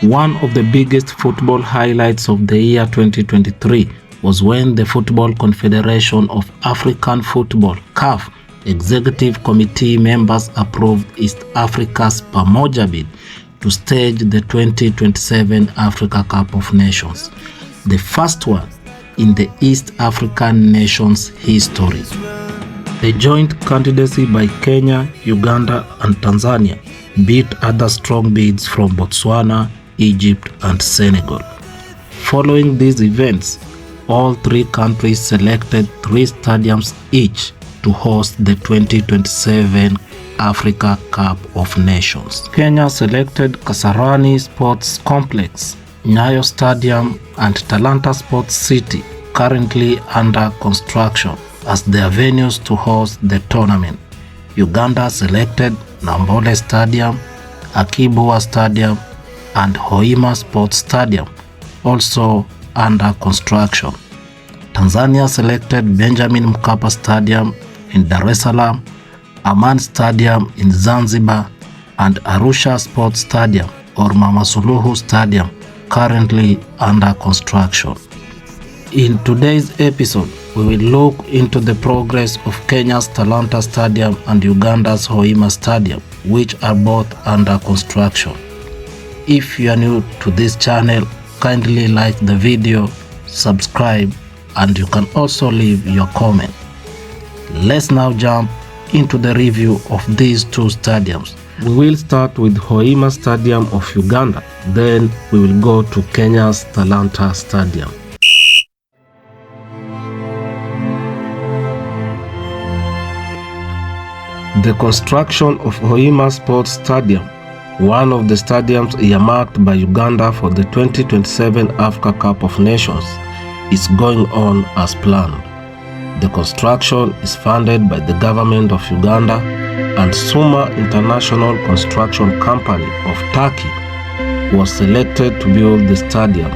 One of the biggest football highlights of the year 2023 was when the Football Confederation of African Football (CAF) Executive Committee members approved East Africa's Pamoja bid to stage the 2027 Africa Cup of Nations, the first one in the East African nations' history. The joint candidacy by Kenya, Uganda and Tanzania beat other strong bids from Botswana, Egypt and Senegal. Following these events, all three countries selected 3 stadiums each to host the 2027 Africa Cup of Nations. Kenya selected Kasarani Sports Complex, Nyayo Stadium and Talanta Sports City, currently under construction, as their venues to host the tournament. Uganda selected Nambole Stadium, Akibua Stadium and Hoima Sports Stadium, also under construction. Tanzania selected Benjamin Mkapa Stadium in Dar es Salaam, Aman Stadium in Zanzibar and Arusha Sports Stadium or Mama Suluhu Stadium, currently under construction. In today's episode, we will look into the progress of Kenya's Talanta Stadium and Uganda's Hoima Stadium, which are both under construction. If you are new to this channel, kindly like the video, subscribe, and you can also leave your comment. Let's now jump into the review of these two stadiums. We will start with Hoima Stadium of Uganda, then we will go to Kenya's Talanta Stadium. The construction of Hoima Sports Stadium, one of the stadiums earmarked by Uganda for the 2027 Africa Cup of Nations, is going on as planned. The construction is funded by the government of Uganda and Suma International Construction Company of Turkey was selected to build the stadium.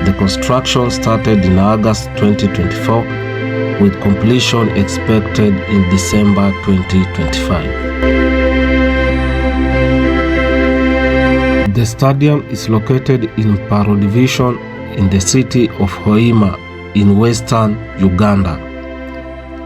The construction started in August 2024 with completion expected in December 2025. The stadium is located in Paro Division in the city of Hoima in western Uganda.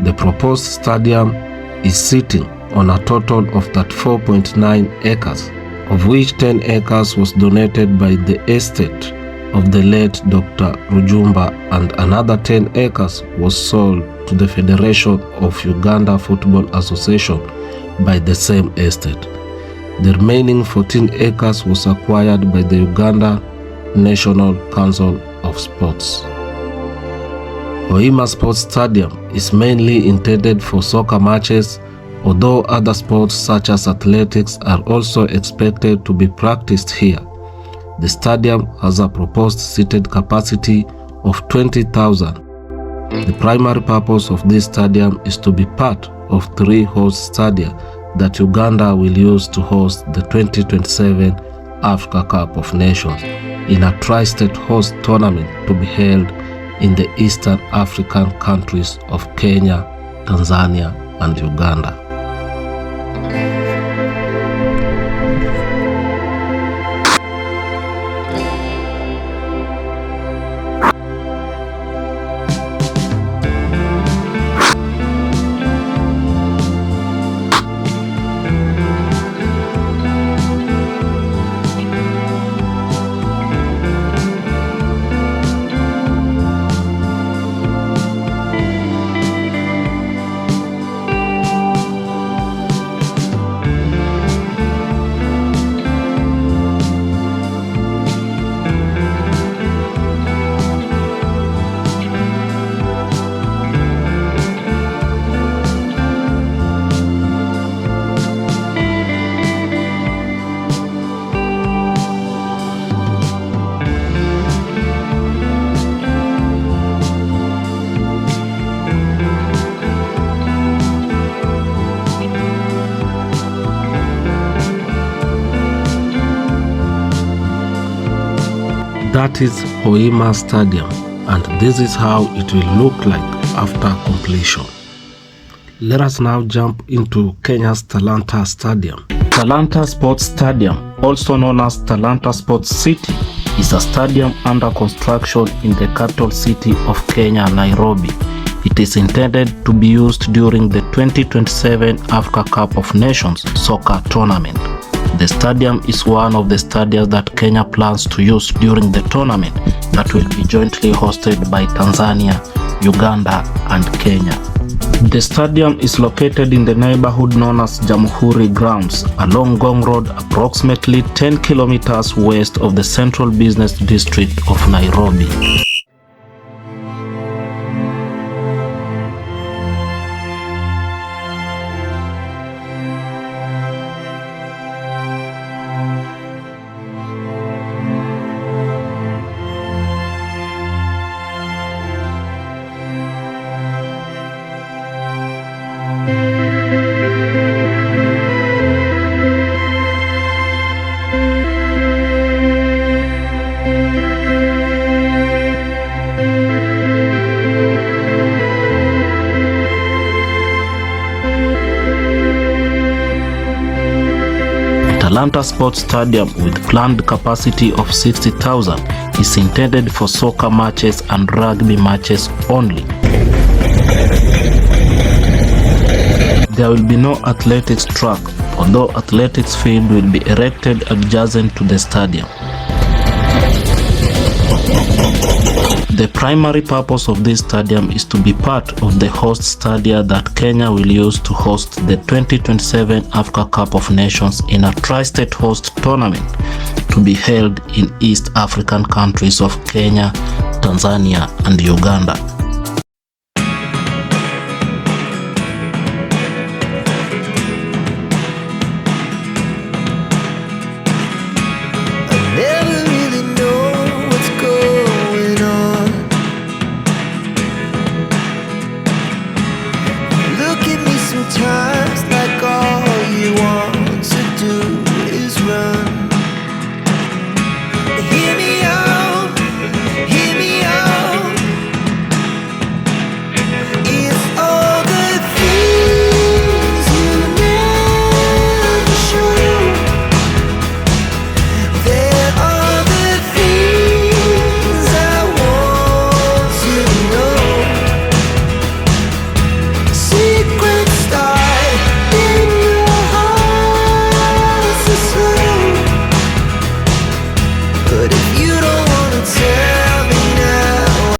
The proposed stadium is sitting on a total of 34.9 acres, of which 10 acres was donated by the estate of the late Dr. Rujumba and another 10 acres was sold to the Federation of Uganda Football Association by the same estate. The remaining 14 acres was acquired by the Uganda National Council of Sports. Hoima Sports Stadium is mainly intended for soccer matches, although other sports such as athletics are also expected to be practiced here. The stadium has a proposed seated capacity of 20,000. The primary purpose of this stadium is to be part of 3 host stadia that Uganda will use to host the 2027 Africa Cup of Nations in a tri-state host tournament to be held in the Eastern African countries of Kenya, Tanzania, and Uganda. That is Hoima Stadium, and this is how it will look like after completion. Let us now jump into Kenya's Talanta Stadium. Talanta Sports Stadium also known as Talanta Sports City, is a stadium under construction in the capital city of Kenya, Nairobi. It is intended to be used during the 2027 Africa Cup of Nations soccer tournament. The stadium is one of the stadiums that Kenya plans to use during the tournament that will be jointly hosted by Tanzania, Uganda, and Kenya. The stadium is located in the neighborhood known as Jamhuri Grounds along Ngong Road, approximately 10 kilometers west of the central business district of Nairobi. Talanta Sports Stadium, with planned capacity of 60,000, is intended for soccer matches and rugby matches only. There will be no athletics track, although athletics field will be erected adjacent to the stadium. The primary purpose of this stadium is to be part of the host stadia that Kenya will use to host the 2027 Africa Cup of Nations in a tri-state host tournament to be held in East African countries of Kenya, Tanzania, and Uganda.